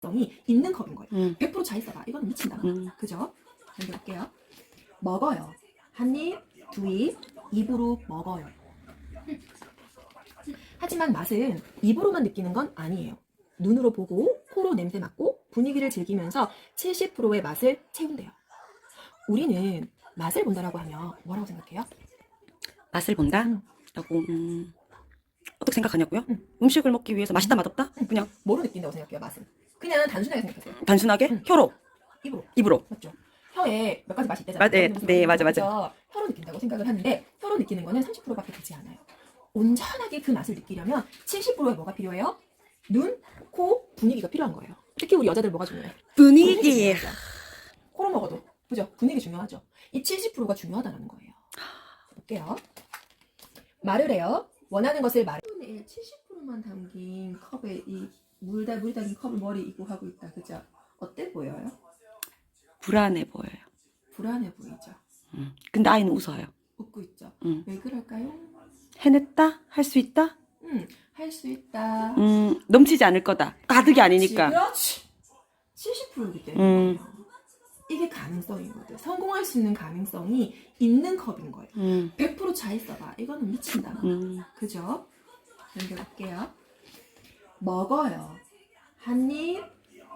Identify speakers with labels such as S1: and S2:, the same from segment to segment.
S1: 가능성이 있는 컵인 거예요. 100% 잘 써봐. 이건 미친다. 그죠? 넘겨볼게요. 먹어요. 한 입, 두 입, 입으로 먹어요. 하지만 맛은 입으로만 느끼는 건 아니에요. 눈으로 보고 코로 냄새 맡고 분위기를 즐기면서 70%의 맛을 채운대요. 우리는 맛을 본다라고 하면 뭐라고 생각해요?
S2: 맛을 본다?
S1: 응.
S2: 라고 어떻게 생각하냐고요? 음식을 먹기 위해서 맛있다 맛없다? 그냥
S1: 뭐로 느낀다고 생각해요? 맛은 그냥 단순하게 생각하세요.
S2: 단순하게 혀로,
S1: 입으로.
S2: 입으로.
S1: 맞죠? 혀에 몇 가지 맛이 있다잖아요.
S2: 네, 맞아.
S1: 그래서 혀로 느낀다고 생각을 하는데 혀로 느끼는 거는 30%밖에 되지 않아요. 온전하게 그 맛을 느끼려면 70%의 뭐가 필요해요? 눈, 코, 분위기가 필요한 거예요. 특히 우리 여자들 뭐가 중요해?
S2: 분위기.
S1: 중요하죠. 코로 먹어도 그죠? 분위기 중요하죠. 이 70%가 중요하다는 거예요. 볼게요. 말을 해요. 원하는 것을 말해. 70%만 담긴 컵에 이 물 담긴 컵을 머리 이고 하고 있다. 그죠? 어때 보여요?
S2: 불안해 보여요.
S1: 불안해 보이죠?
S2: 근데 아이는 웃어요.
S1: 웃고 있죠?
S2: 음.
S1: 왜 그럴까요?
S2: 해냈다? 할 수 있다?
S1: 할 수 있다.
S2: 넘치지 않을 거다. 가득이 아니니까.
S1: 그렇지. 70%이기 때문에 이게 가능성이거든. 성공할 수 있는 가능성이 있는 컵인 거예요. 100%잘 써봐. 이거는 미친다. 그죠? 넘겨볼게요. 먹어요. 한 입,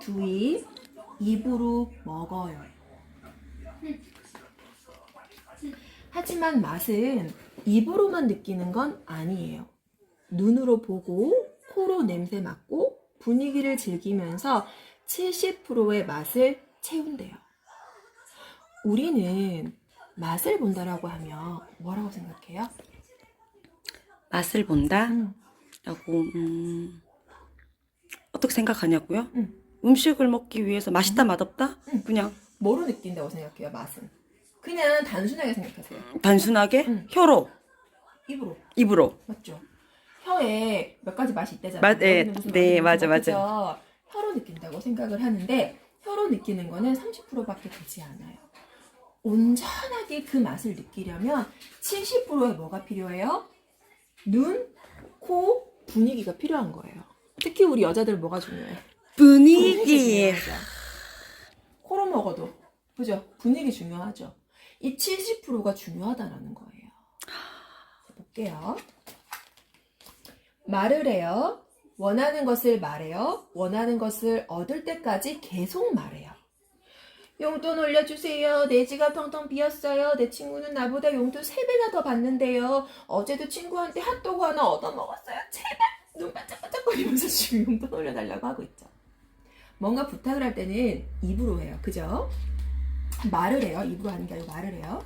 S1: 두 입, 입으로 먹어요. 하지만 맛은 입으로만 느끼는 건 아니에요. 눈으로 보고 코로 냄새 맡고 분위기를 즐기면서 70%의 맛을 채운대요. 우리는 맛을 본다라고 하면 뭐라고 생각해요?
S2: 맛을 본다? 라고 어떻게 생각하냐고요? 음식을 먹기 위해서 맛있다 맛없다? 그냥
S1: 뭐로 느낀다고 생각해요? 맛은 그냥 단순하게 생각하세요.
S2: 단순하게 혀로, 입으로.
S1: 맞죠? 혀에 몇 가지 맛이 있다잖아요.
S2: 네, 맞아.
S1: 그죠? 혀로 느낀다고 생각을 하는데 혀로 느끼는 거는 30%밖에 되지 않아요. 온전하게 그 맛을 느끼려면 70%의 뭐가 필요해요? 눈, 코, 분위기가 필요한 거예요. 특히 우리 여자들 뭐가 중요해?
S2: 분위기.
S1: 코로 먹어도 그죠? 분위기 중요하죠. 이 70%가 중요하다는 거예요. 볼게요. 말을 해요. 원하는 것을 말해요. 원하는 것을 얻을 때까지 계속 말해요. 용돈 올려주세요. 내 지갑 텅텅 비었어요. 내 친구는 나보다 용돈 3배나 더 받는데요. 어제도 친구한테 핫도그 하나 얻어먹었어요. 제발 눈 반짝반짝거리면서 지금 용돈 올려달라고 하고 있죠. 뭔가 부탁을 할 때는 입으로 해요. 그죠? 말을 해요. 입으로 하는 게 아니고 말을 해요.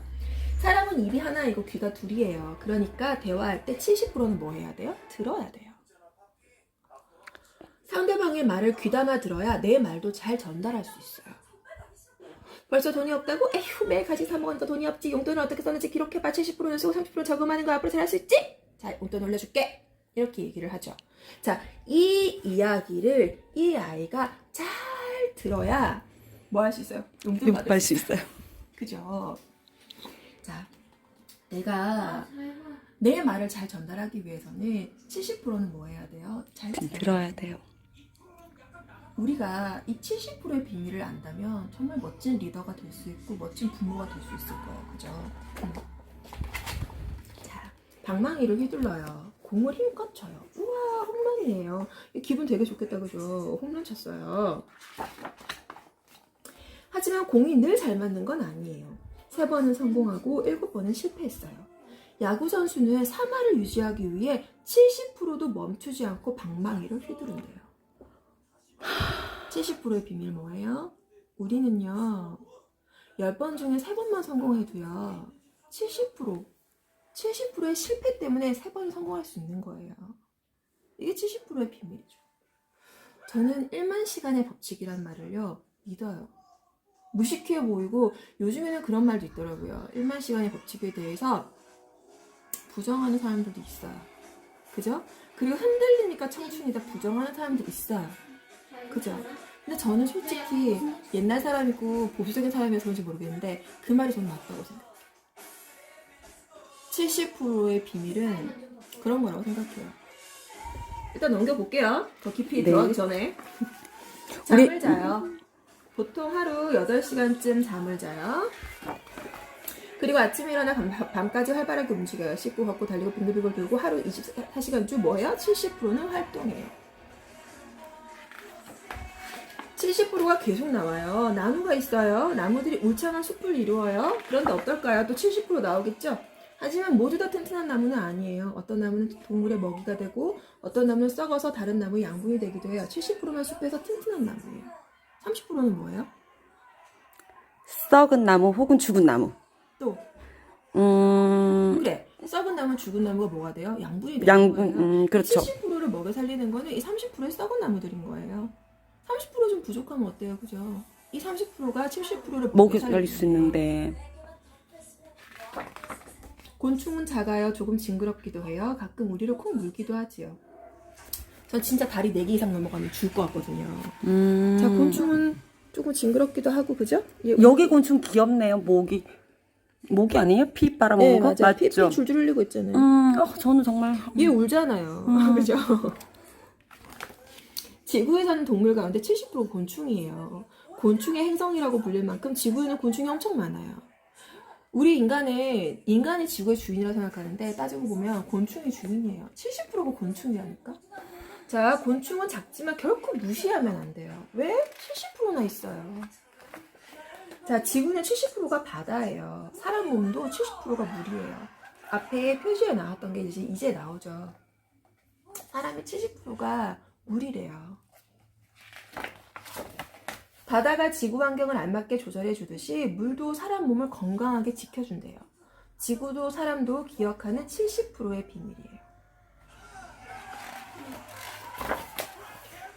S1: 사람은 입이 하나이고 귀가 둘이에요. 그러니까 대화할 때 70%는 뭐 해야 돼요? 들어야 돼요. 상대방의 말을 귀담아 들어야 내 말도 잘 전달할 수 있어요. 벌써 돈이 없다고? 에휴, 매일 가지 사 먹으니까 돈이 없지. 용돈을 어떻게 썼는지 기록해봐. 70%는 쓰고 30% 저금하는 거 앞으로 잘할 수 있지? 자, 용돈 올려줄게. 이렇게 얘기를 하죠. 자, 이 이야기를 이 아이가 잘 들어야 뭐 할 수 있어요? 용돈 받을 수
S2: 있어요.
S1: 그죠? 자, 내가 내 말을 잘 전달하기 위해서는 70%는 뭐 해야 돼요? 잘
S2: 들어야 돼요.
S1: 우리가 이 70%의 비밀을 안다면 정말 멋진 리더가 될 수 있고 멋진 부모가 될 수 있을 거예요. 그죠? 자, 방망이를 휘둘러요. 공을 힘껏 쳐요. 우와, 홈런이에요. 기분 되게 좋겠다. 그죠? 홈런 쳤어요. 하지만 공이 늘 잘 맞는 건 아니에요. 3번은 성공하고 7번은 실패했어요. 야구 선수는 3할을 유지하기 위해 70%도 멈추지 않고 방망이를 휘두른대요. 70%의 비밀 뭐예요? 우리는요 10번 중에 3번만 성공해도요 70%의 실패 때문에 3번이 성공할 수 있는 거예요. 이게 70%의 비밀이죠. 저는 1만 시간의 법칙이란 말을요 믿어요. 무식해 보이고 요즘에는 그런 말도 있더라고요. 1만 시간의 법칙에 대해서 부정하는 사람들도 있어요. 그죠? 그리고 흔들리니까 청춘이다 부정하는 사람도 있어요. 그죠? 근데 저는 솔직히 옛날 사람이고 보수적인 사람이어서 그런지 모르겠는데 그 말이 저는 맞다고 생각해요. 70%의 비밀은 그런 거라고 생각해요. 일단 넘겨볼게요. 더 깊이 들어가기 전에. 잠을 자요. 보통 하루 8시간쯤 잠을 자요. 그리고 아침에 일어나 밤까지 활발하게 움직여요. 씻고 걷고 달리고 빙글빙글 돌고 하루 24시간 중 뭐예요? 70%는 활동해요. 70%가 계속 나와요. 나무가 있어요. 나무들이 울창한 숲을 이루어요. 그런데 어떨까요? 또 70% 나오겠죠? 하지만 모두 다 튼튼한 나무는 아니에요. 어떤 나무는 동물의 먹이가 되고 어떤 나무는 썩어서 다른 나무의 양분이 되기도 해요. 70%만 숲에서 튼튼한 나무예요. 30%는 뭐예요?
S2: 썩은 나무 혹은 죽은 나무.
S1: 또 그래. 썩은 나무, 죽은 나무가 뭐가 돼요? 양분이 되는 거예요.
S2: 그렇죠.
S1: 70%를 먹여 살리는 거는 이 30%의 썩은 나무들인 거예요. 30%좀 부족하면 어때요? 그죠? 이 30%가 70%를
S2: 먹여 살릴 수 있는데.
S1: 곤충은 작아요. 조금 징그럽기도 해요. 가끔 우리를 콕 물기도 하지요. 전 진짜 다리 4개 이상 넘어가면 죽을 것 같거든요. 자, 곤충은 조금 징그럽기도 하고, 그죠?
S2: 여기 곤충 귀엽네요. 모기 아니에요? 피 빨아먹는 거?
S1: 맞아요. 피
S2: 맞죠?
S1: 줄줄 흘리고 있잖아요.
S2: 저는 정말.
S1: 얘 울잖아요. 그죠? 지구에 사는 동물 가운데 70%가 곤충이에요. 곤충의 행성이라고 불릴 만큼 지구에는 곤충이 엄청 많아요. 우리 인간이 지구의 주인이라고 생각하는데 따지고 보면 곤충이 주인이에요. 70%가 곤충이라니까. 자, 곤충은 작지만 결코 무시하면 안 돼요. 왜? 70%나 있어요. 자, 지구는 70%가 바다예요. 사람 몸도 70%가 물이에요. 앞에 표시에 나왔던 게 이제 나오죠. 사람의 70%가 물이래요. 바다가 지구 환경을 알맞게 조절해 주듯이 물도 사람 몸을 건강하게 지켜준대요. 지구도 사람도 기억하는 70%의 비밀이에요.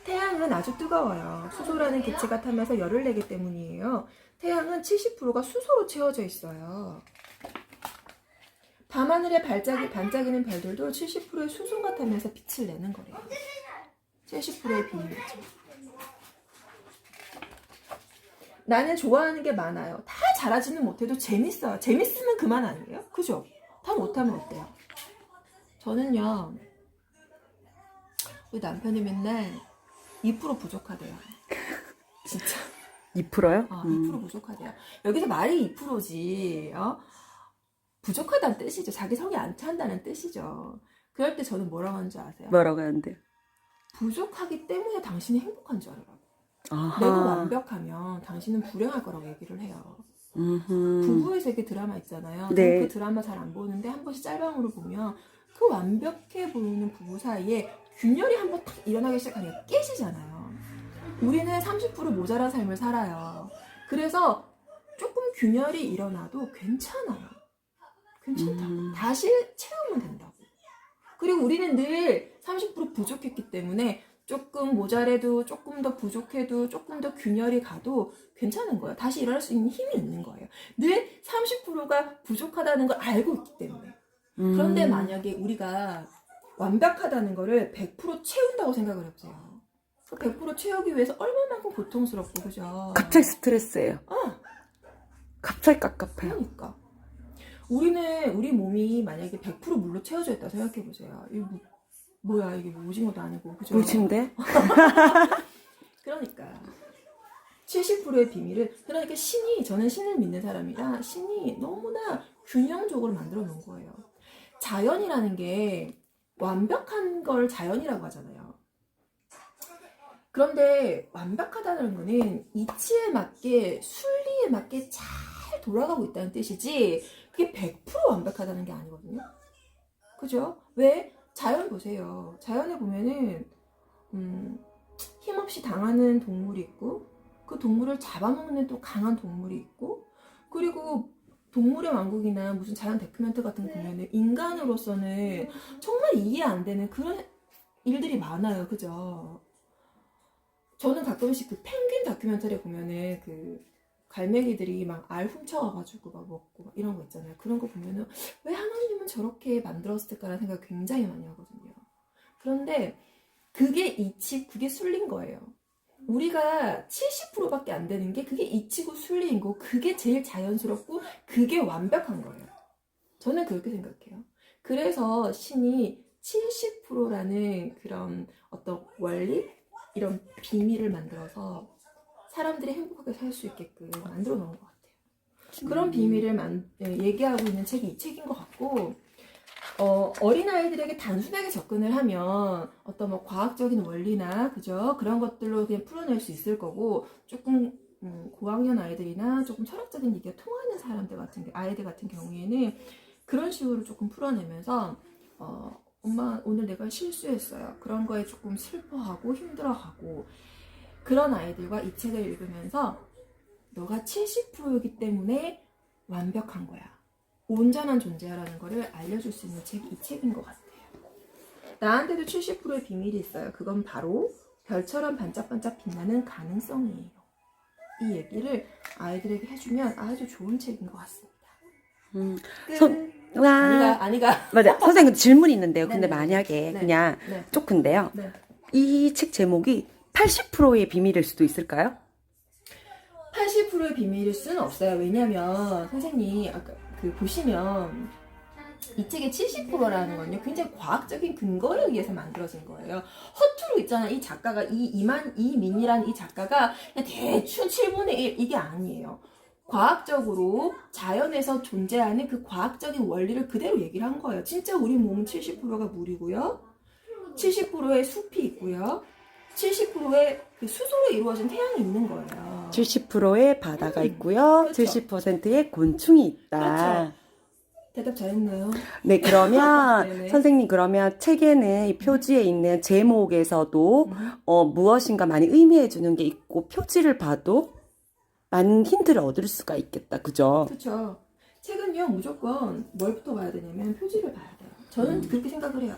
S1: 태양은 아주 뜨거워요. 수소라는 기체가 타면서 열을 내기 때문이에요. 태양은 70%가 수소로 채워져 있어요. 밤하늘에 반짝이는 별들도 70%의 수소가 타면서 빛을 내는 거래요. 70%의 비밀이죠. 나는 좋아하는 게 많아요. 다 잘하지는 못해도 재밌어요. 재밌으면 그만 아니에요? 그죠? 다 못하면 어때요? 저는요, 우리 남편이 맨날 2% 부족하대요. 진짜.
S2: 2%요?
S1: 2% 부족하대요. 여기서 말이 2%지, 부족하다는 뜻이죠. 자기 성이 안 찬다는 뜻이죠. 그럴 때 저는 뭐라고 하는 줄 아세요?
S2: 뭐라고 하는데?
S1: 부족하기 때문에 당신이 행복한 줄 알아요.
S2: 아하.
S1: 내가 완벽하면 당신은 불행할 거라고 얘기를 해요. 부부의 세계 드라마 있잖아요.
S2: 네.
S1: 그 드라마 잘 안 보는데 한 번씩 짤방으로 보면 그 완벽해 보이는 부부 사이에 균열이 한 번 탁 일어나기 시작하니까 깨지잖아요. 우리는 30% 모자란 삶을 살아요. 그래서 조금 균열이 일어나도 괜찮아요. 괜찮다고. 다시 채우면 된다고. 그리고 우리는 늘 30% 부족했기 때문에 조금 모자래도 조금 더 부족해도 조금 더 균열이 가도 괜찮은 거예요. 다시 일어날 수 있는 힘이 있는 거예요. 늘 30%가 부족하다는 걸 알고 있기 때문에. 그런데 만약에 우리가 완벽하다는 거를 100% 채운다고 생각을 해보세요. 100% 채우기 위해서 얼마만큼 고통스럽고, 그죠?
S2: 갑자기 스트레스예요. 갑자기 깝깝해요.
S1: 그러니까. 우리 몸이 만약에 100% 물로 채워져 있다고 생각해보세요. 이거 뭐야, 이게 오징어도 아니고, 그죠?
S2: 물친데?
S1: 그러니까 70%의 비밀은, 그러니까 저는 신을 믿는 사람이라 신이 너무나 균형적으로 만들어 놓은 거예요. 자연이라는 게 완벽한 걸 자연이라고 하잖아요. 그런데 완벽하다는 거는 이치에 맞게, 순리에 맞게 잘 돌아가고 있다는 뜻이지, 그게 100% 완벽하다는 게 아니거든요. 그죠? 왜? 자연 보세요. 자연에 보면은 힘없이 당하는 동물이 있고, 그 동물을 잡아먹는 또 강한 동물이 있고, 그리고 동물의 왕국이나 무슨 자연 다큐멘터 같은 거 보면은 인간으로서는 정말 이해 안 되는 그런 일들이 많아요. 그죠? 저는 가끔씩 그 펭귄 다큐멘터리 보면은 그 갈매기들이 막 알 훔쳐가가지고 막 먹고 막 이런 거 있잖아요. 그런 거 보면은 왜 하나님은 저렇게 만들었을까라는 생각 굉장히 많이 하거든요. 그런데 그게 그게 순리인 거예요. 우리가 70%밖에 안 되는 게 그게 이치고 순리인 거, 그게 제일 자연스럽고 그게 완벽한 거예요. 저는 그렇게 생각해요. 그래서 신이 70%라는 그런 어떤 원리, 이런 비밀을 만들어서 사람들이 행복하게 살 수 있게끔 만들어 놓은 것 같아요. 그런 비밀을 얘기하고 있는 책이 이 책인 것 같고, 어린아이들에게 단순하게 접근을 하면 어떤 뭐 과학적인 원리나 그죠? 그런 것들로 그냥 풀어낼 수 있을 거고, 조금 고학년 아이들이나 조금 철학적인 얘기가 통하는 아이들 같은 경우에는 그런 식으로 조금 풀어내면서 엄마 오늘 내가 실수했어요. 그런 거에 조금 슬퍼하고 힘들어하고, 그런 아이들과 이 책을 읽으면서 너가 70%이기 때문에 완벽한 거야. 온전한 존재라는 거를 알려줄 수 있는 책이 이 책인 것 같아요. 나한테도 70%의 비밀이 있어요. 그건 바로 별처럼 반짝반짝 빛나는 가능성이에요. 이 얘기를 아이들에게 해주면 아주 좋은 책인 것 같습니다.
S2: 와.
S1: 아니가.
S2: 맞아. 선생님 질문이 있는데요. 근데
S1: 네네네.
S2: 만약에
S1: 네.
S2: 그냥
S1: 네.
S2: 조금인데요.
S1: 네.
S2: 이 책 제목이 80%의 비밀일 수도 있을까요?
S1: 80%의 비밀일 수는 없어요. 왜냐면 선생님 아까 보시면 이 책의 70%라는 건요 굉장히 과학적인 근거에 의해서 만들어진 거예요. 허투루 있잖아. 이 작가가 이민이라는 이 작가가 그냥 대충 7분의 1 이게 아니에요. 과학적으로 자연에서 존재하는 그 과학적인 원리를 그대로 얘기를 한 거예요. 진짜 우리 몸은 70%가 물이고요. 70%의 숲이 있고요. 70%의 그 수소로 이루어진 태양이 있는 거예요.
S2: 70%의 바다가 있고요.
S1: 그렇죠.
S2: 70%의 gon충이 있다.
S1: 그렇죠. 대답 잘했나요?
S2: 네, 그러면
S1: 네네.
S2: 선생님 그러면 책에는 이 표지에 있는 제목에서도 무엇인가 많이 의미해 주는 게 있고 표지를 봐도 많은 힌트를 얻을 수가 있겠다. 그죠?
S1: 그렇죠. 책은요 무조건 뭘부터 봐야 되냐면 표지를 봐야 돼요. 저는 그렇게 생각을 해요.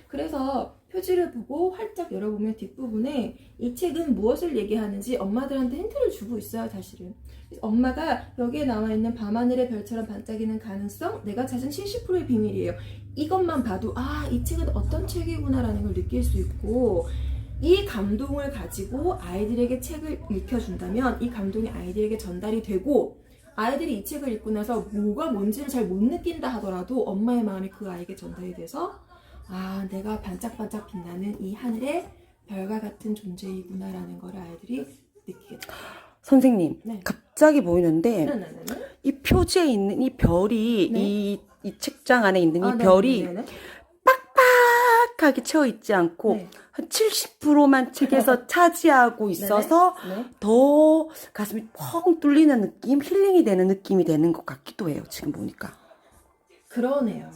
S1: 그래서 표지를 보고 활짝 열어보면 뒷부분에 이 책은 무엇을 얘기하는지 엄마들한테 힌트를 주고 있어요. 사실은 엄마가 여기에 나와 있는 밤하늘의 별처럼 반짝이는 가능성, 내가 찾은 70%의 비밀이에요. 이것만 봐도 이 책은 어떤 책이구나라는 걸 느낄 수 있고, 이 감동을 가지고 아이들에게 책을 읽혀준다면 이 감동이 아이들에게 전달이 되고, 아이들이 이 책을 읽고 나서 뭐가 뭔지를 잘 못 느낀다 하더라도 엄마의 마음이 그 아이에게 전달이 돼서 내가 반짝반짝 빛나는 이 하늘의 별과 같은 존재이구나라는 걸 아이들이 느끼게 돼요.
S2: 선생님,
S1: 네.
S2: 갑자기 보이는데
S1: 네네네.
S2: 이 표지에 있는 이 별이
S1: 네.
S2: 이 책장 안에 있는 이
S1: 네네네네.
S2: 별이 빡빡하게 채워 있지 않고
S1: 네.
S2: 한 70%만 책에서 차지하고 있어서
S1: 네.
S2: 더 가슴이 펑 뚫리는 느낌, 힐링이 되는 느낌이 되는 것 같기도 해요. 지금 보니까.
S1: 그러네요.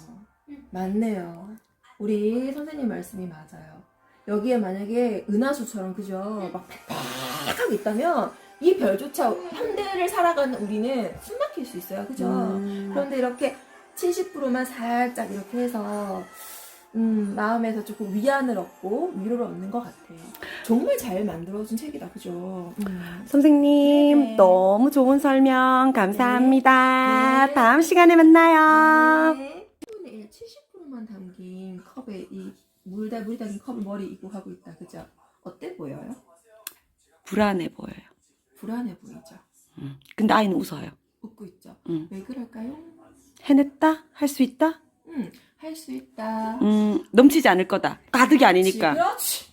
S1: 맞네요. 우리 선생님 말씀이 맞아요. 여기에 만약에 은하수처럼 그죠? 막 팍팍하게 있다면 이 별조차 현대를 살아가는 우리는 숨막힐 수 있어요. 그죠? 그런데 이렇게 70%만 살짝 이렇게 해서 마음에서 조금 위안을 얻고 위로를 얻는 것 같아요. 정말 잘 만들어진 책이다. 그죠?
S2: 선생님,
S1: 네.
S2: 너무 좋은 설명 감사합니다.
S1: 네.
S2: 다음 시간에 만나요.
S1: 네. 10분의 1, 70%만 담긴 컵에 이 물이 담긴 컵을 머리 이고 하고 있다. 그죠? 어때 보여요?
S2: 불안해 보여요.
S1: 불안해 보이죠?
S2: 근데 아이는 웃어요.
S1: 웃고 있죠?
S2: 음.
S1: 왜 그럴까요?
S2: 해냈다? 할 수 있다?
S1: 할 수 있다.
S2: 넘치지 않을 거다. 가득이 아니니까.
S1: 그렇지.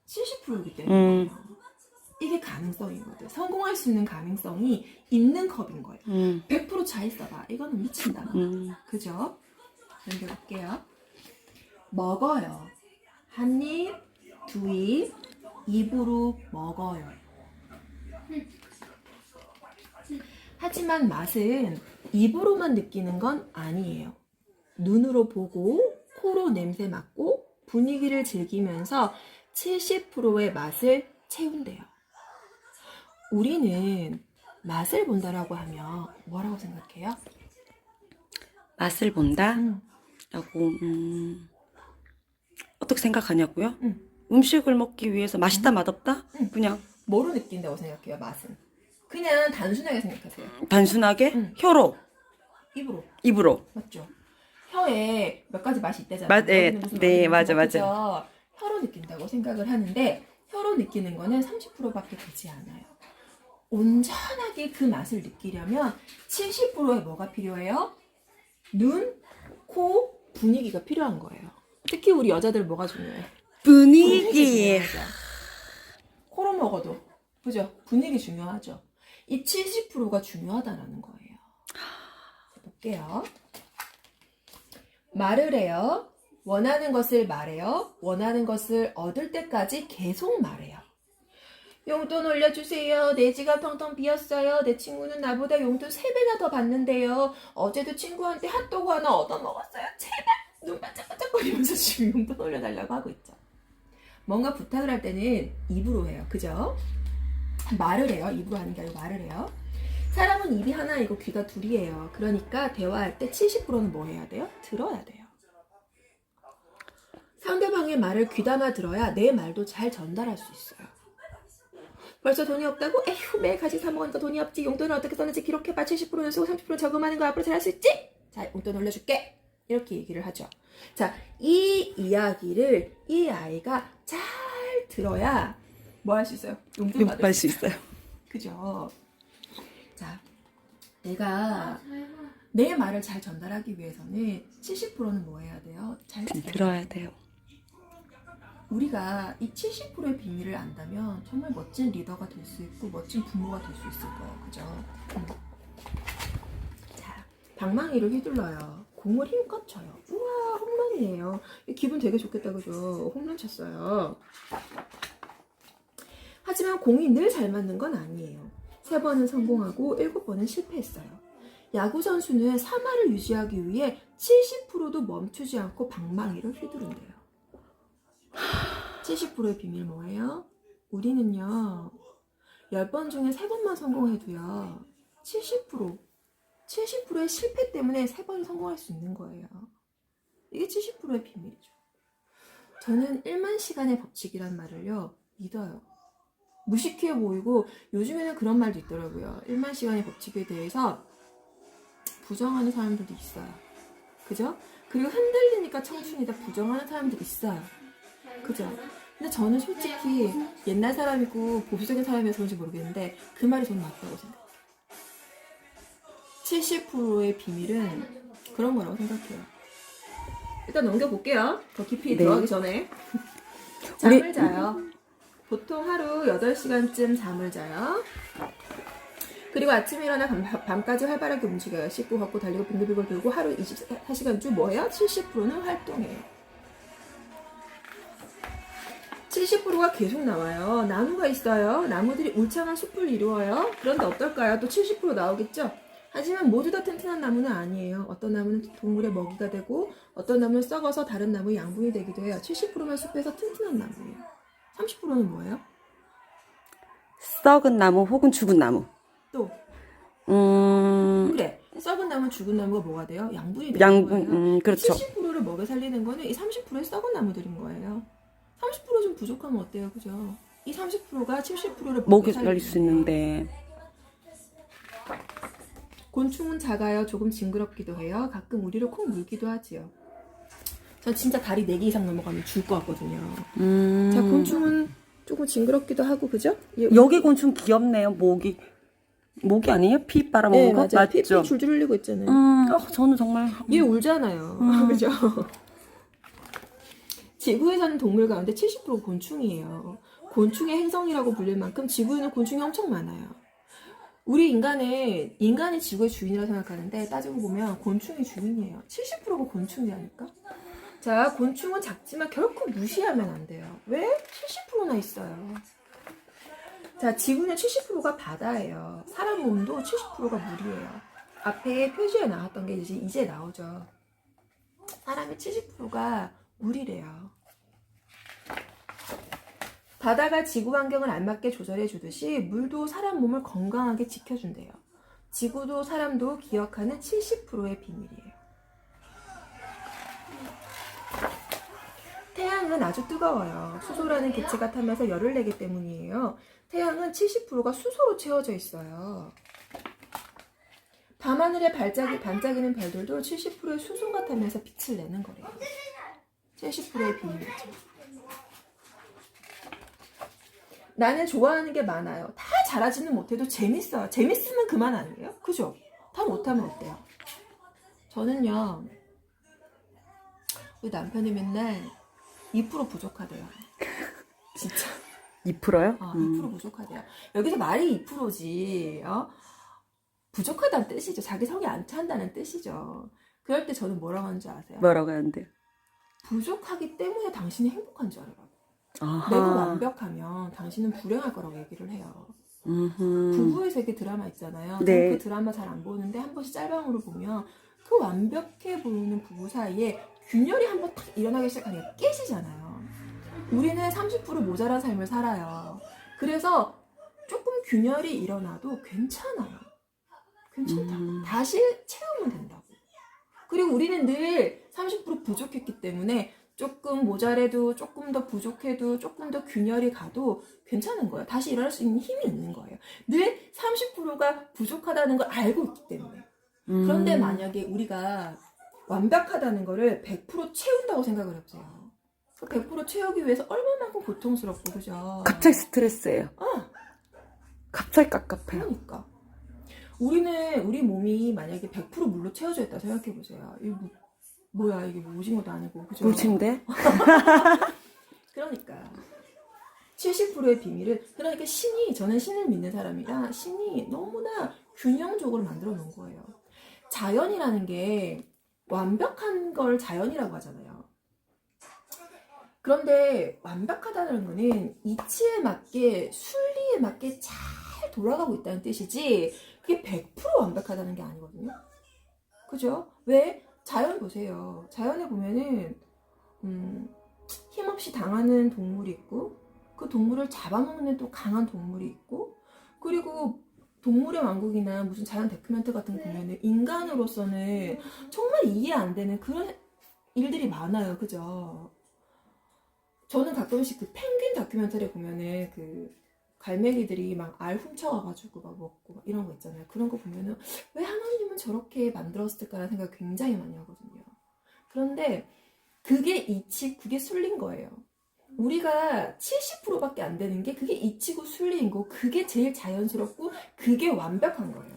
S1: 70%이기 때문에. 이게 가능성이거든. 성공할 수 있는 가능성이 있는 컵인 거예요. 100% 차 있어봐. 이거는 미친다. 그죠? 넘겨볼게요. 먹어요. 한 입, 두 입, 입으로 먹어요. 하지만 맛은 입으로만 느끼는 건 아니에요. 눈으로 보고, 코로 냄새 맡고, 분위기를 즐기면서 70%의 맛을 채운대요. 우리는 맛을 본다라고 하면 뭐라고 생각해요?
S2: 맛을 본다? 라고, 어떻게 생각하냐고요? 음식을 먹기 위해서 맛있다, 맛없다? 그냥
S1: 뭐로 느낀다고 생각해요, 맛은? 그냥 단순하게 생각하세요.
S2: 단순하게 혀로,
S1: 입으로.
S2: 입으로.
S1: 맞죠? 혀에 몇 가지 맛이 있다잖아요.
S2: 네, 맞아.
S1: 그죠? 혀로 느낀다고 생각을 하는데 혀로 느끼는 거는 30%밖에 되지 않아요. 온전하게 그 맛을 느끼려면 70%의 뭐가 필요해요? 눈, 코, 분위기가 필요한 거예요. 특히 우리 여자들 뭐가 중요해?
S2: 분위기.
S1: 중요하죠. 조금 먹어도 그죠? 분위기 중요하죠. 이 70%가 중요하다라는 거예요. 자, 볼게요. 말을 해요. 원하는 것을 말해요. 원하는 것을 얻을 때까지 계속 말해요. 용돈 올려주세요. 내 지갑 텅텅 비었어요. 내 친구는 나보다 용돈 3배나 더 받는데요. 어제도 친구한테 핫도그 하나 얻어먹었어요. 제발! 눈 반짝반짝거리면서 지금 용돈 올려달라고 하고 있죠. 뭔가 부탁을 할 때는 입으로 해요. 그죠? 말을 해요. 입으로 하는 게 아니고 말을 해요. 사람은 입이 하나이고 귀가 둘이에요. 그러니까 대화할 때 70%는 뭐 해야 돼요? 들어야 돼요. 상대방의 말을 귀담아 들어야 내 말도 잘 전달할 수 있어요. 벌써 돈이 없다고? 에휴, 매일 간식 사 먹으니까 돈이 없지. 용돈을 어떻게 썼는지 기록해봐. 70%는 쓰고 30%는 저금하는 거 앞으로 잘할 수 있지? 자, 용돈 올려줄게. 이렇게 얘기를 하죠. 자, 이 이야기를 이 아이가 잘 들어야 뭐 할 수 있어요? 용돈 받을 수
S2: 있어요.
S1: 그죠? 자, 내가 내 말을 잘 전달하기 위해서는 70%는 뭐 해야 돼요? 잘
S2: 들어야 돼요.
S1: 우리가 이 70%의 비밀을 안다면 정말 멋진 리더가 될 수 있고 멋진 부모가 될 수 있을 거예요. 그죠? 자, 방망이를 휘둘러요. 공을 힘껏 쳐요. 우와, 홈런이에요. 기분 되게 좋겠다. 그죠? 홈런 쳤어요. 하지만 공이 늘 잘 맞는 건 아니에요. 3번은 성공하고 7번은 실패했어요. 야구 선수는 3할을 유지하기 위해 70%도 멈추지 않고 방망이를 휘두른대요. 70%의 비밀 뭐예요? 우리는요, 10번 중에 3번만 성공해도요, 70%의 실패 때문에 3번 성공할 수 있는 거예요. 이게 70%의 비밀이죠. 저는 1만 시간의 법칙이란 말을요, 믿어요. 무식해 보이고, 요즘에는 그런 말도 있더라고요. 1만 시간의 법칙에 대해서 부정하는 사람들도 있어요. 그죠? 그리고 흔들리니까 청춘이다 부정하는 사람도 있어요. 그죠? 근데 저는 솔직히 옛날 사람이고 보수적인 사람이어서 그런지 모르겠는데 그 말이 저는 맞다고 생각해요. 70%의 비밀은 그런 거라고 생각해요. 일단 넘겨볼게요. 더 깊이 들어가기 전에. 잠을 자요. 보통 하루 8시간쯤 잠을 자요. 그리고 아침에 일어나 밤까지 활발하게 움직여요. 씻고 걷고 달리고 빙글빙글 돌고 하루 24시간 중 뭐예요? 70%는 활동해요. 70%가 계속 나와요. 나무가 있어요. 나무들이 울창한 숲을 이루어요. 그런데 어떨까요? 또 70% 나오겠죠? 하지만 모두 다 튼튼한 나무는 아니에요. 어떤 나무는 동물의 먹이가 되고 어떤 나무는 썩어서 다른 나무의 양분이 되기도 해요. 70%만 숲에서 튼튼한 나무예요. 30%는 뭐예요?
S2: 썩은 나무 혹은 죽은 나무.
S1: 또 그래. 썩은 나무, 죽은 나무가 뭐가 돼요? 양분이 되는 거예요.
S2: 그렇죠.
S1: 70%를 먹여 살리는 거는 이 30%의 썩은 나무들인 거예요. 30%좀 부족하면 어때요? 그죠? 이 30%가 70%를
S2: 먹여 살릴 수 있는데.
S1: 곤충은 작아요. 조금 징그럽기도 해요. 가끔 우리를 콕 물기도 하지요. 전 진짜 다리 4개 이상 넘어가면 죽을 것 같거든요. 자, 곤충은 조금 징그럽기도 하고, 그죠?
S2: 여기 곤충 귀엽네요. 모기 아니에요? 피 빨아먹는 거?
S1: 맞아요. 피
S2: 맞죠?
S1: 줄줄 흘리고 있잖아요.
S2: 저는 정말
S1: 얘 울잖아요. 그죠? 지구에 사는 동물 가운데 70% 곤충이에요. 곤충의 행성이라고 불릴 만큼 지구에는 곤충이 엄청 많아요. 우리 인간이 지구의 주인이라고 생각하는데 따지고 보면 곤충이 주인이에요. 70%가 곤충이라니까. 자, 곤충은 작지만 결코 무시하면 안 돼요. 왜? 70%나 있어요. 자, 지구는 70%가 바다예요. 사람 몸도 70%가 물이에요. 앞에 표지에 나왔던 게 이제 나오죠. 사람의 70%가 물이래요. 바다가 지구 환경을 알맞게 조절해 주듯이 물도 사람 몸을 건강하게 지켜준대요. 지구도 사람도 기억하는 70%의 비밀이에요. 태양은 아주 뜨거워요. 수소라는 기체가 타면서 열을 내기 때문이에요. 태양은 70%가 수소로 채워져 있어요. 밤하늘에 반짝이는 별들도 70%의 수소가 타면서 빛을 내는 거래요. 70%의 비밀이죠. 나는 좋아하는 게 많아요. 다 잘하지는 못해도 재밌어요. 재밌으면 그만 아니에요? 그죠? 다 못하면 어때요? 저는요, 우리 남편이 맨날 2% 부족하대요. 진짜.
S2: 2%요?
S1: 2% 부족하대요. 여기서 말이 2%지, 부족하다는 뜻이죠. 자기 성에 안 찬다는 뜻이죠. 그럴 때 저는 뭐라고 하는 줄 아세요?
S2: 뭐라고 하는데요?
S1: 부족하기 때문에 당신이 행복한 줄 알아요.
S2: 아하.
S1: 내가 완벽하면 당신은 불행할 거라고 얘기를 해요. 부부의 세계 드라마 있잖아요.
S2: 네.
S1: 저는 그 드라마 잘 안 보는데 한 번씩 짤방으로 보면 그 완벽해 보이는 부부 사이에 균열이 한 번 탁 일어나기 시작하니까 깨지잖아요. 우리는 30% 모자란 삶을 살아요. 그래서 조금 균열이 일어나도 괜찮아요. 괜찮다고. 다시 채우면 된다고. 그리고 우리는 늘 30% 부족했기 때문에 조금 모자래도 조금 더 부족해도 조금 더 균열이 가도 괜찮은 거예요. 다시 일어날 수 있는 힘이 있는 거예요. 늘 30%가 부족하다는 걸 알고 있기 때문에. 그런데 만약에 우리가 완벽하다는 거를 100% 채운다고 생각을 해보세요. 100% 채우기 위해서 얼마만큼 고통스럽고, 그죠?
S2: 갑자기 스트레스예요. 갑자기 깝깝해요.
S1: 그러니까. 우리 몸이 만약에 100% 물로 채워져 있다 생각해보세요. 이거 뭐야, 이게 오징어도 아니고, 그죠?
S2: 꿀침대?
S1: 그러니까 70%의 비밀은, 그러니까 저는 신을 믿는 사람이라 신이 너무나 균형적으로 만들어 놓은 거예요. 자연이라는 게 완벽한 걸 자연이라고 하잖아요. 그런데 완벽하다는 거는 이치에 맞게, 순리에 맞게 잘 돌아가고 있다는 뜻이지, 그게 100% 완벽하다는 게 아니거든요. 그죠? 왜? 자연 보세요. 자연에 보면은 힘없이 당하는 동물이 있고, 그 동물을 잡아먹는 또 강한 동물이 있고, 그리고 동물의 왕국이나 무슨 자연 다큐멘터 같은 거 보면은 인간으로서는 정말 이해 안 되는 그런 일들이 많아요. 그죠? 저는 가끔씩 그 펭귄 다큐멘터리 보면은 그 갈매기들이 막 알 훔쳐가가지고 막 먹고 막 이런 거 있잖아요. 그런 거 보면은 왜 하나님은 저렇게 만들었을까라는 생각 굉장히 많이 하거든요. 그런데 그게 이치, 그게 순리인 거예요. 우리가 70%밖에 안 되는 게 그게 이치고 순리인 거, 그게 제일 자연스럽고 그게 완벽한 거예요.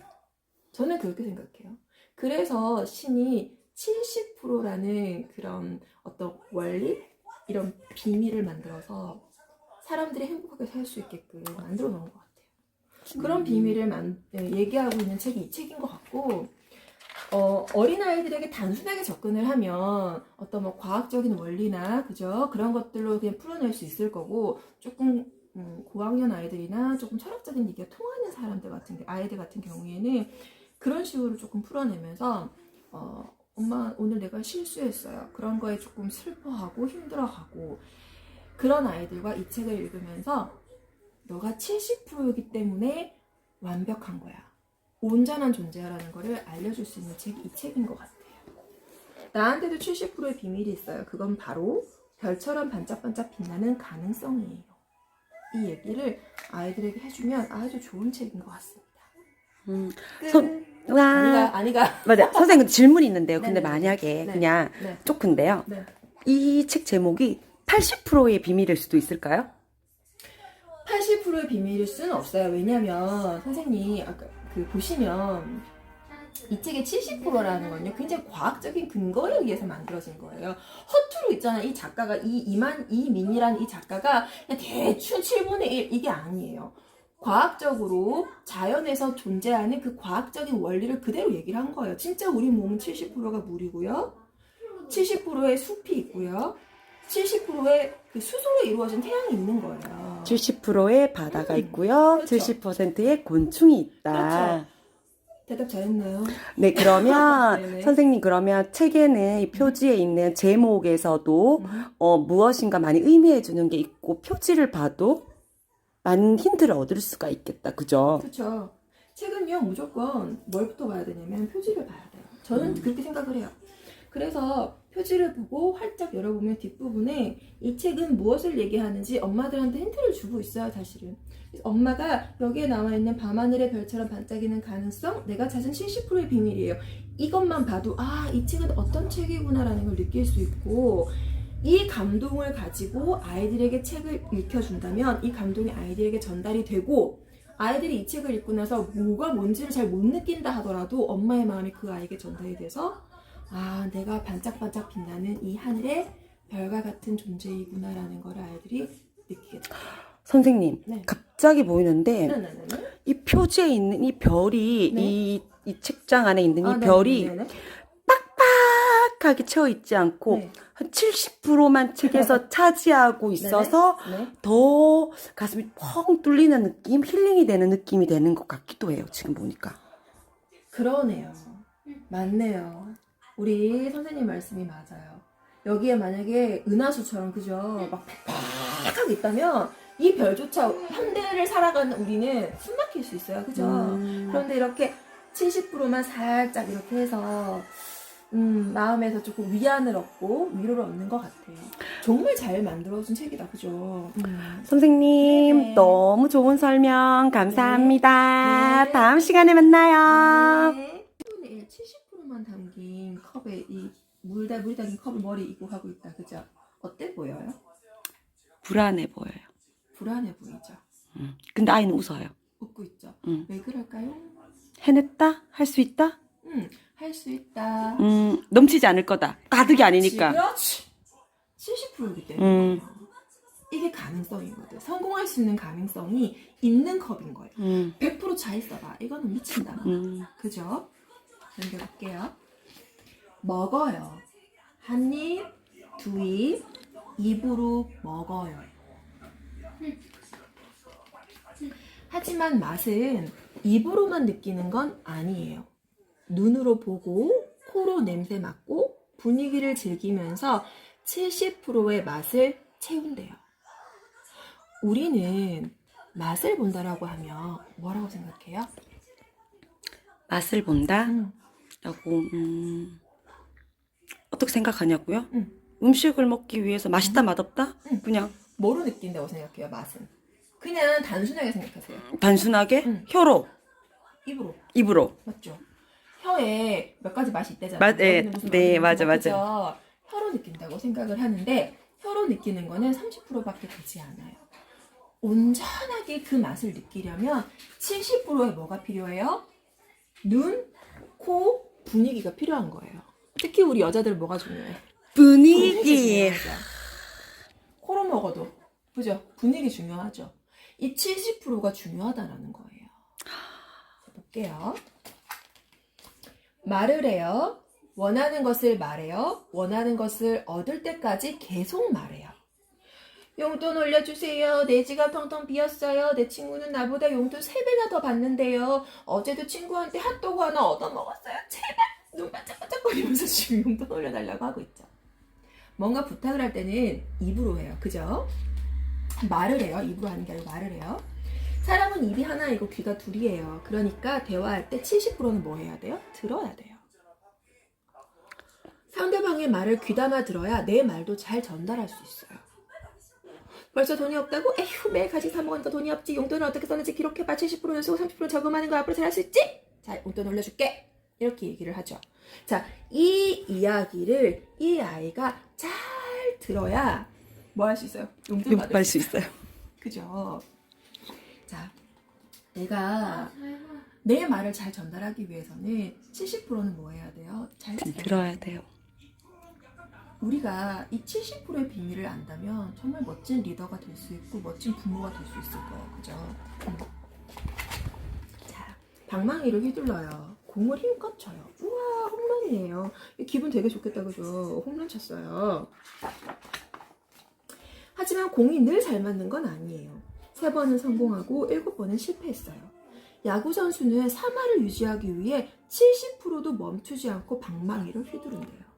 S1: 저는 그렇게 생각해요. 그래서 신이 70%라는 그런 어떤 원리, 이런 비밀을 만들어서 사람들이 행복하게 살 수 있게끔 만들어 놓은 것 같아요. 그런 비밀을 얘기하고 있는 책이 이 책인 것 같고, 어린아이들에게 단순하게 접근을 하면 어떤 뭐 과학적인 원리나, 그죠? 그런 것들로 그냥 풀어낼 수 있을 거고, 조금 고학년 아이들이나 조금 철학적인 얘기가 통하는 아이들 같은 경우에는 그런 식으로 조금 풀어내면서, 엄마 오늘 내가 실수했어요. 그런 거에 조금 슬퍼하고 힘들어하고, 그런 아이들과 이 책을 읽으면서 너가 70%이기 때문에 완벽한 거야, 온전한 존재라는 거를 알려줄 수 있는 책이 이 책인 것 같아요. 나한테도 70%의 비밀이 있어요. 그건 바로 별처럼 반짝반짝 빛나는 가능성이에요. 이 얘기를 아이들에게 해주면 아주 좋은 책인 것 같습니다. 아니가.
S2: 맞아. 선생님 질문이 있는데요. 근데
S1: 네네네.
S2: 만약에
S1: 네.
S2: 그냥
S1: 네.
S2: 조금인데요.
S1: 네.
S2: 이 책 제목이 80%의 비밀일 수도 있을까요?
S1: 80%의 비밀일 수는 없어요. 왜냐면 선생님 아까 보시면 이 책의 70%라는 건요 굉장히 과학적인 근거에 의해서 만들어진 거예요. 허투루 있잖아요. 이 작가가 이민이라는 이 작가가 그냥 대충 7분의 1 이게 아니에요. 과학적으로 자연에서 존재하는 그 과학적인 원리를 그대로 얘기를 한 거예요. 진짜 우리 몸은 70%가 물이고요, 70%의 숲이 있고요, 70%의 그 수소로 이루어진 태양이 있는 거예요.
S2: 70%의 바다가 있고요.
S1: 그렇죠.
S2: 70%의 곤충이 있다.
S1: 그렇죠. 대답 잘했네요.
S2: 네, 그러면
S1: 네네.
S2: 선생님, 그러면 책에는 이 표지에 있는 제목에서도 무엇인가 많이 의미해 주는 게 있고, 표지를 봐도 많은 힌트를 얻을 수가 있겠다. 그죠?
S1: 그렇죠. 책은요 무조건 뭘부터 봐야 되냐면 표지를 봐야 돼요. 저는 그렇게 생각을 해요. 그래서 표지를 보고 활짝 열어보면 뒷부분에 이 책은 무엇을 얘기하는지 엄마들한테 힌트를 주고 있어요, 사실은. 그래서 엄마가 여기에 나와 있는 밤하늘의 별처럼 반짝이는 가능성, 내가 찾은 70%의 비밀이에요. 이것만 봐도 이 책은 어떤 책이구나라는 걸 느낄 수 있고, 이 감동을 가지고 아이들에게 책을 읽혀준다면 이 감동이 아이들에게 전달이 되고, 아이들이 이 책을 읽고 나서 뭐가 뭔지를 잘 못 느낀다 하더라도 엄마의 마음이 그 아이에게 전달이 돼서 내가 반짝반짝 빛나는 이 하늘의 별과 같은 존재이구나라는 걸 아이들이 느끼게 돼요.
S2: 선생님,
S1: 네.
S2: 갑자기 보이는데
S1: 네네네.
S2: 이 표지에 있는 이 별이
S1: 네.
S2: 이 책장 안에 있는 이
S1: 아,
S2: 별이
S1: 네네네.
S2: 빡빡하게 채워 있지 않고
S1: 네.
S2: 한 70%만 책에서 차지하고 있어서
S1: 네.
S2: 더 가슴이 펑 뚫리는 느낌, 힐링이 되는 느낌이 되는 것 같기도 해요. 지금 보니까.
S1: 그러네요. 맞네요. 우리 선생님 말씀이 맞아요. 여기에 만약에 은하수처럼 그죠? 막 팍팍하게 있다면 이 별조차 현대를 살아가는 우리는 숨 막힐 수 있어요. 그죠? 그런데 이렇게 70%만 살짝 이렇게 해서 마음에서 조금 위안을 얻고 위로를 얻는 것 같아요. 정말 잘 만들어준 책이다. 그죠?
S2: 선생님,
S1: 네.
S2: 너무 좋은 설명 감사합니다.
S1: 네.
S2: 다음 시간에 만나요.
S1: 네. 1 70%만 담긴 컵에 이 물이 담긴 컵을 머리 이고 하고 있다. 그죠? 어때 보여요?
S2: 불안해 보여요.
S1: 불안해 보이죠?
S2: 근데 아이는 웃어요.
S1: 웃고 있죠?
S2: 음.
S1: 왜 그럴까요?
S2: 해냈다? 할 수 있다?
S1: 할 수 있다.
S2: 넘치지 않을 거다. 가득이 아니니까.
S1: 그렇지. 70%이기 때문에. 이게 가능성이거든. 성공할 수 있는 가능성이 있는 컵인 거예요. 100%차 있어봐. 이거는 미친다. 그죠? 넘겨볼게요. 먹어요. 한 입, 두 입, 입으로 먹어요. 하지만 맛은 입으로만 느끼는 건 아니에요. 눈으로 보고, 코로 냄새 맡고, 분위기를 즐기면서 70%의 맛을 채운대요. 우리는 맛을 본다라고 하면 뭐라고 생각해요?
S2: 맛을 본다? 라고, 어떻게 생각하냐고요? 음식을 먹기 위해서 맛있다, 맛없다? 그냥
S1: 뭐로 느낀다고 생각해요, 맛은? 그냥 단순하게 생각하세요.
S2: 단순하게 혀로,
S1: 입으로.
S2: 입으로.
S1: 맞죠? 혀에 몇 가지 맛이 있다잖아요.
S2: 네, 네, 맞아.
S1: 그죠? 혀로 느낀다고 생각을 하는데 혀로 느끼는 거는 30%밖에 되지 않아요. 온전하게 그 맛을 느끼려면 70%의 뭐가 필요해요? 눈, 코, 분위기가 필요한 거예요. 특히 우리 여자들 뭐가 중요해?
S2: 분위기.
S1: 코로 먹어도 그죠? 분위기 중요하죠. 이 70%가 중요하다라는 거예요. 자, 볼게요. 말을 해요. 원하는 것을 말해요. 원하는 것을 얻을 때까지 계속 말해요. 용돈 올려주세요. 내 지갑 텅텅 비었어요. 내 친구는 나보다 용돈 3배나 더 받는데요. 어제도 친구한테 핫도그 하나 얻어먹었어요. 제발 눈 반짝반짝거리면서 지금 용돈 올려달라고 하고 있죠. 뭔가 부탁을 할 때는 입으로 해요. 그죠? 말을 해요. 입으로 하는 게 아니고 말을 해요. 사람은 입이 하나이고 귀가 둘이에요. 그러니까 대화할 때 70%는 뭐 해야 돼요? 들어야 돼요. 상대방의 말을 귀담아 들어야 내 말도 잘 전달할 수 있어요. 벌써 돈이 없다고? 에휴, 매일 간식 사 먹으니까 돈이 없지. 용돈을 어떻게 썼는지 기록해봐. 70%는 쓰고 30% 저금하는 거 앞으로 잘할 수 있지? 자, 용돈 올려줄게. 이렇게 얘기를 하죠. 자, 이 이야기를 이 아이가 잘 들어야 뭐 할 수 있어요? 용돈 받을 수
S2: 있어요.
S1: 그죠? 자, 내가 내 말을 잘 전달하기 위해서는 70%는 뭐 해야 돼요? 잘
S2: 들어야 돼요.
S1: 우리가 이 70%의 비밀을 안다면 정말 멋진 리더가 될 수 있고 멋진 부모가 될 수 있을 거예요. 그죠? 자, 방망이를 휘둘러요. 공을 힘껏 쳐요. 우와, 홈런이에요. 기분 되게 좋겠다. 그죠? 홈런 쳤어요. 하지만 공이 늘 잘 맞는 건 아니에요. 3번은 성공하고 7번은 실패했어요. 야구 선수는 3할을 유지하기 위해 70%도 멈추지 않고 방망이를 휘두른대요.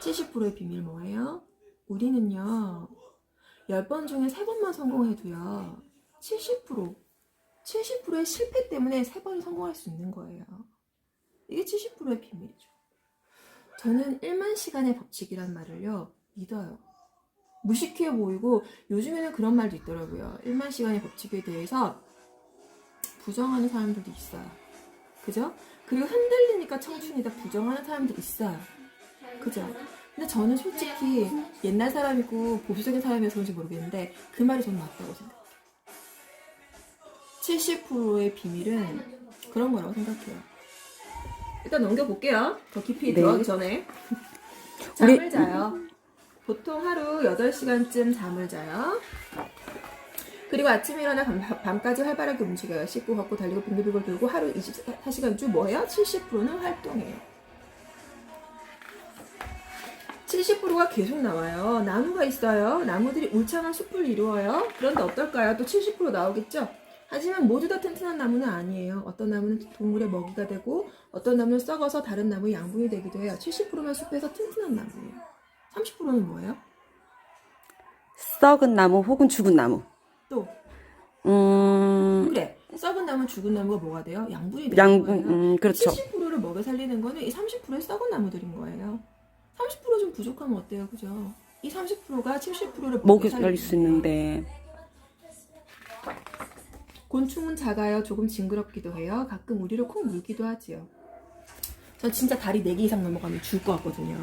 S1: 70%의 비밀 뭐예요? 우리는요, 10번 중에 3번만 성공해도요, 70%의 실패 때문에 3번이 성공할 수 있는 거예요. 이게 70%의 비밀이죠. 저는 1만 시간의 법칙이란 말을요, 믿어요. 무식해 보이고, 요즘에는 그런 말도 있더라고요. 1만 시간의 법칙에 대해서 부정하는 사람들도 있어요. 그죠? 그리고 흔들리니까 청춘이다 부정하는 사람들도 있어요. 그죠? 근데 저는 솔직히 옛날 사람이고 보수적인 사람이어서 그런지 모르겠는데 그 말이 저는 맞다고 생각해요. 70%의 비밀은 그런 거라고 생각해요. 일단 넘겨볼게요. 더 깊이 들어가기 전에. 잠을 자요. 보통 하루 8시간쯤 잠을 자요. 그리고 아침에 일어나 밤까지 활발하게 움직여요. 씻고 걷고 달리고 빙글빙글 돌고 하루 24시간 중 뭐예요? 70%는 활동해요. 70%가 계속 나와요. 나무가 있어요. 나무들이 울창한 숲을 이루어요. 그런데 어떨까요? 또 70% 나오겠죠? 하지만 모두 다 튼튼한 나무는 아니에요. 어떤 나무는 동물의 먹이가 되고 어떤 나무는 썩어서 다른 나무의 양분이 되기도 해요. 70%만 숲에서 튼튼한 나무예요. 30%는 뭐예요?
S2: 썩은 나무 혹은 죽은 나무.
S1: 또 그래. 썩은 나무, 죽은 나무가 뭐가 돼요? 양분이 되는 거예요.
S2: 그렇죠.
S1: 70%를 먹여 살리는 거는 이 30%의 썩은 나무들인 거예요. 30%좀 부족하면 어때요? 그죠? 이 30%가 70%를 먹여
S2: 먹일 수 있는데.
S1: 곤충은 작아요. 조금 징그럽기도 해요. 가끔 우리를 콕 물기도 하지요. 저 진짜 다리 4개 이상 넘어가면 죽을 것 같거든요.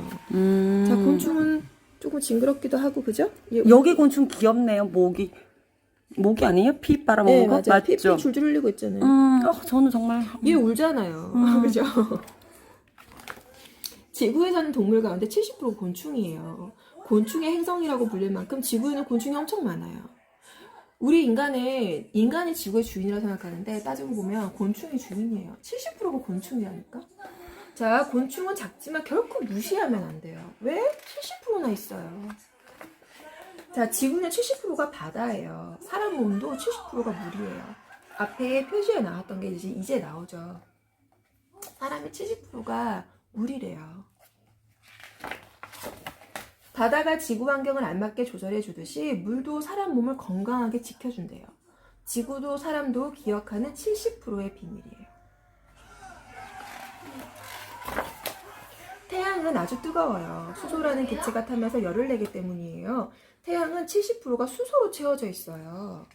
S1: 자, 곤충은 조금 징그럽기도 하고, 그죠?
S2: 여기 곤충 귀엽네요. 모기 아니에요? 피 빨아먹는
S1: 네,
S2: 거?
S1: 맞아요.
S2: 맞죠?
S1: 피 줄줄 흘리고 있잖아요.
S2: 저는 정말.
S1: 얘 울잖아요. 그죠? 지구에 사는 동물 가운데 70% 곤충이에요. 곤충의 행성이라고 불릴 만큼 지구에는 곤충이 엄청 많아요. 우리 인간이 지구의 주인이라 생각하는데 따지고 보면 곤충이 주인이에요. 70%가 곤충이라니까. 자, 곤충은 작지만 결코 무시하면 안 돼요. 왜? 70%나 있어요. 자, 지구는 70%가 바다예요. 사람 몸도 70%가 물이에요. 앞에 표지에 나왔던 게 이제 나오죠. 사람의 70%가 물이래요. 바다가 지구 환경을 알맞게 조절해 주듯이 물도 사람 몸을 건강하게 지켜준대요. 지구도 사람도 기억하는 70%의 비밀이에요. 태양은 아주 뜨거워요. 수소라는 기체가 타면서 열을 내기 때문이에요. 태양은 70%가 수소로 채워져 있어요.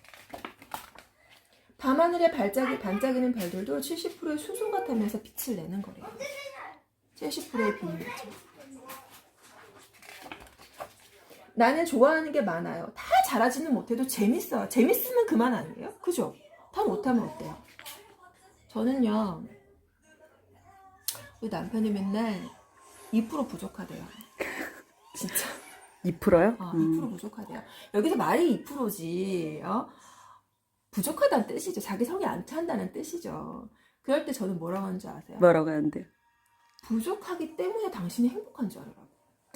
S1: 밤하늘에 반짝이는 별들도 70%의 수소가 타면서 빛을 내는 거래요. 70%의 비밀이죠. 나는 좋아하는 게 많아요. 다 잘하지는 못해도 재밌어요. 재밌으면 그만 아니에요? 그죠? 다 못하면 어때요? 저는요, 우리 남편이 맨날 2% 부족하대요. 진짜.
S2: 2%요?
S1: 2% 부족하대요. 여기서 말이 2%지, 부족하다는 뜻이죠. 자기 성이 안 찬다는 뜻이죠. 그럴 때 저는 뭐라고 하는 줄 아세요?
S2: 뭐라고 하는데요?
S1: 부족하기 때문에 당신이 행복한 줄 알아요.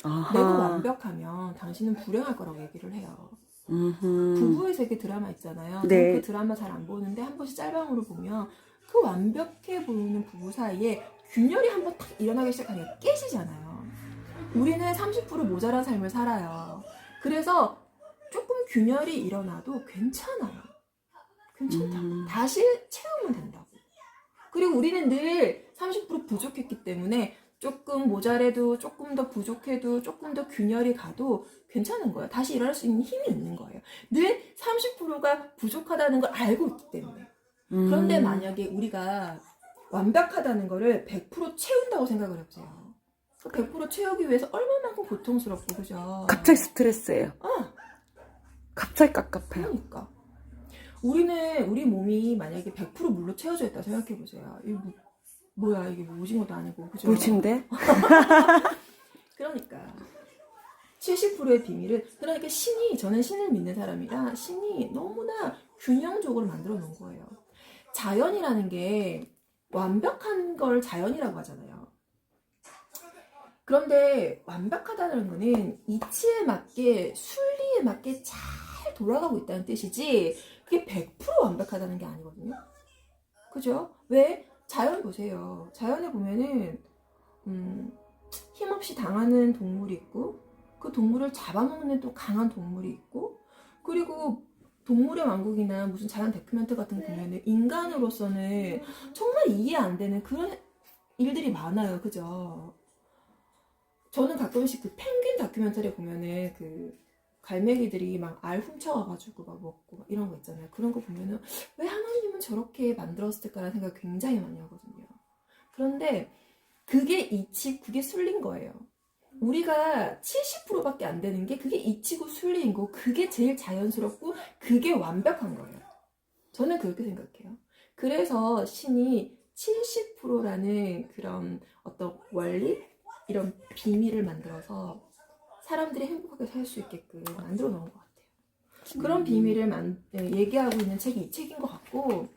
S2: 아하.
S1: 내가 완벽하면 당신은 불행할 거라고 얘기를 해요. 부부의 세계 드라마 있잖아요.
S2: 네.
S1: 그 드라마 잘 안 보는데 한 번씩 짤방으로 보면 그 완벽해 보이는 부부 사이에 균열이 한 번 탁 일어나기 시작하니까 깨지잖아요. 우리는 30% 모자란 삶을 살아요. 그래서 조금 균열이 일어나도 괜찮아요. 괜찮다고. 다시 채우면 된다고. 그리고 우리는 늘 30% 부족했기 때문에 조금 모자래도 조금 더 부족해도 조금 더 균열이 가도 괜찮은 거예요. 다시 일어날 수 있는 힘이 있는 거예요. 늘 30%가 부족하다는 걸 알고 있기 때문에. 그런데 만약에 우리가 완벽하다는 거를 100% 채운다고 생각을 해보세요. 100% 채우기 위해서 얼마만큼 고통스럽고, 그죠?
S2: 갑자기 스트레스예요. 갑자기 깝깝해요.
S1: 그러니까. 우리 몸이 만약에 100% 물로 채워져 있다 생각해보세요. 뭐야, 이게 오징어도 아니고, 그죠?
S2: 물친데?
S1: 그러니까 70%의 비밀은, 그러니까 저는 신을 믿는 사람이라 신이 너무나 균형적으로 만들어 놓은 거예요. 자연이라는 게 완벽한 걸 자연이라고 하잖아요. 그런데 완벽하다는 거는 이치에 맞게, 순리에 맞게 잘 돌아가고 있다는 뜻이지, 그게 100% 완벽하다는 게 아니거든요. 그죠? 왜? 자연 보세요. 자연에 보면은 힘없이 당하는 동물이 있고, 그 동물을 잡아먹는 또 강한 동물이 있고, 그리고 동물의 왕국이나 무슨 자연 다큐멘터리 같은 거 보면은 인간으로서는 정말 이해 안 되는 그런 일들이 많아요. 그죠? 저는 가끔씩 그 펭귄 다큐멘터리 보면은 그 갈매기들이 막 알 훔쳐와가지고 막 먹고 막 이런 거 있잖아요. 그런 거 보면은 왜 하나님은 저렇게 만들었을까라는 생각 굉장히 많이 하거든요. 그런데 그게 이치, 그게 순리인 거예요. 우리가 70%밖에 안 되는 게 그게 이치고 순리인 거, 그게 제일 자연스럽고 그게 완벽한 거예요. 저는 그렇게 생각해요. 그래서 신이 70%라는 그런 어떤 원리, 이런 비밀을 만들어서 사람들이 행복하게 살 수 있게끔 만들어 놓은 것 같아요. 그런 비밀을 얘기하고 있는 책이 이 책인 것 같고,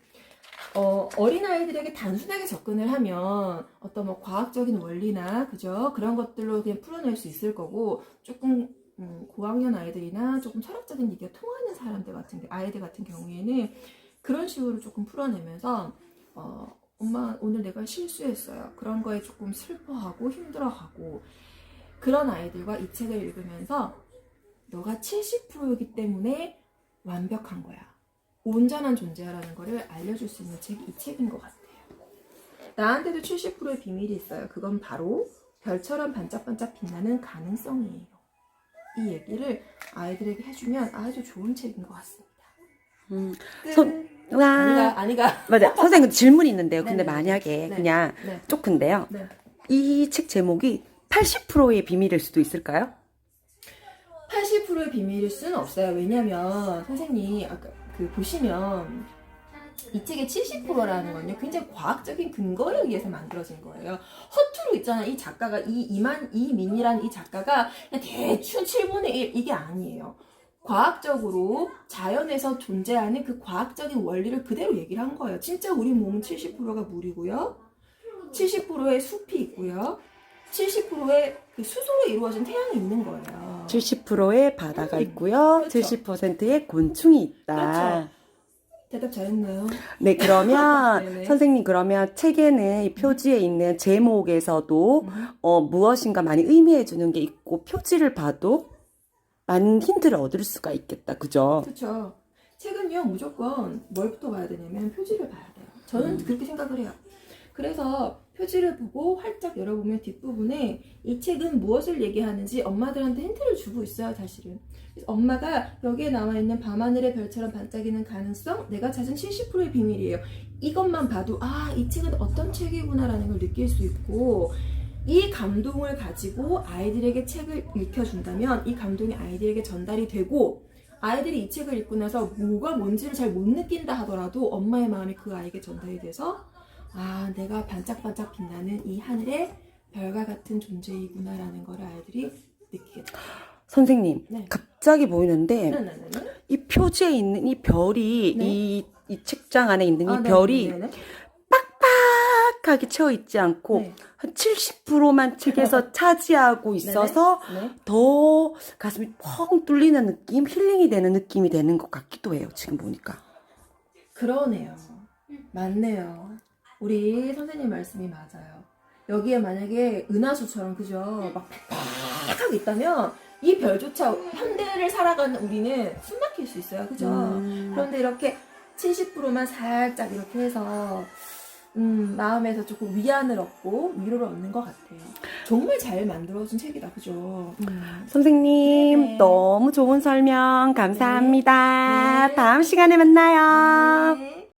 S1: 어린아이들에게 단순하게 접근을 하면 어떤 뭐 과학적인 원리나 그죠? 그런 것들로 그냥 풀어낼 수 있을 거고, 조금 고학년 아이들이나 조금 철학적인 얘기가 통하는 아이들 같은 경우에는 그런 식으로 조금 풀어내면서 엄마 오늘 내가 실수했어요. 그런 거에 조금 슬퍼하고 힘들어하고, 그런 아이들과 이 책을 읽으면서 너가 70%이기 때문에 완벽한 거야. 온전한 존재야라는 거를 알려줄 수 있는 책이 이 책인 것 같아요. 나한테도 70%의 비밀이 있어요. 그건 바로 별처럼 반짝반짝 빛나는 가능성이에요. 이 얘기를 아이들에게 해주면 아주 좋은 책인 것 같습니다. 아니가.
S2: 맞아. 선생님 질문이 있는데요. 근데
S1: 네네네.
S2: 만약에
S1: 네.
S2: 그냥
S1: 네.
S2: 조금인데요.
S1: 네.
S2: 이 책 제목이 80%의 비밀일 수도 있을까요?
S1: 80%의 비밀일 수는 없어요. 왜냐면 선생님 아까 보시면 이 책의 70%라는 건요 굉장히 과학적인 근거에 의해서 만들어진 거예요. 허투루 있잖아. 이 작가가 이민이라는 이 작가가 그냥 대충 7분의 1 이게 아니에요. 과학적으로 자연에서 존재하는 그 과학적인 원리를 그대로 얘기를 한 거예요. 진짜 우리 몸은 70%가 물이고요. 70%의 숲이 있고요. 70%의 그 수소로 이루어진 태양이 있는 거예요.
S2: 70%의 바다가 있고요.
S1: 그렇죠.
S2: 70%의 곤충이 있다.
S1: 그렇죠. 대답 잘했나요?
S2: 네, 그러면
S1: 네네.
S2: 선생님 그러면 책에는 이 표지에 있는 제목에서도 무엇인가 많이 의미해 주는 게 있고 표지를 봐도 많은 힌트를 얻을 수가 있겠다. 그죠?
S1: 그렇죠. 책은요 무조건 뭘부터 봐야 되냐면 표지를 봐야 돼요. 저는 그렇게 생각을 해요. 그래서 표지를 보고 활짝 열어보면 뒷부분에 이 책은 무엇을 얘기하는지 엄마들한테 힌트를 주고 있어요. 사실은. 그래서 엄마가 여기에 나와있는 밤하늘의 별처럼 반짝이는 가능성, 내가 찾은 70%의 비밀이에요. 이것만 봐도 이 책은 어떤 책이구나 라는 걸 느낄 수 있고, 이 감동을 가지고 아이들에게 책을 읽혀준다면 이 감동이 아이들에게 전달이 되고, 아이들이 이 책을 읽고 나서 뭐가 뭔지를 잘 못 느낀다 하더라도 엄마의 마음이 그 아이에게 전달이 돼서 내가 반짝반짝 빛나는 이 하늘의 별과 같은 존재이구나라는 걸 아이들이 느끼겠다.
S2: 선생님,
S1: 네.
S2: 갑자기 보이는데
S1: 네네네.
S2: 이 표지에 있는 이 별이
S1: 네.
S2: 이 책장 안에 있는 이
S1: 네네네.
S2: 별이 빡빡하게 채워 있지 않고
S1: 네.
S2: 한 70%만 책에서 차지하고 있어서
S1: 네.
S2: 더 가슴이 펑 뚫리는 느낌, 힐링이 되는 느낌이 되는 것 같기도 해요. 지금 보니까.
S1: 그러네요. 맞네요. 우리 선생님 말씀이 맞아요. 여기에 만약에 은하수처럼 그죠? 막 팍팍하게 있다면 이 별조차 현대를 살아가는 우리는 숨막힐 수 있어요. 그죠? 그런데 이렇게 70%만 살짝 이렇게 해서 마음에서 조금 위안을 얻고 위로를 얻는 것 같아요. 정말 잘 만들어진 책이다. 그죠?
S2: 선생님,
S1: 네네.
S2: 너무 좋은 설명 감사합니다.
S1: 네.
S2: 다음 시간에 만나요.
S1: 네.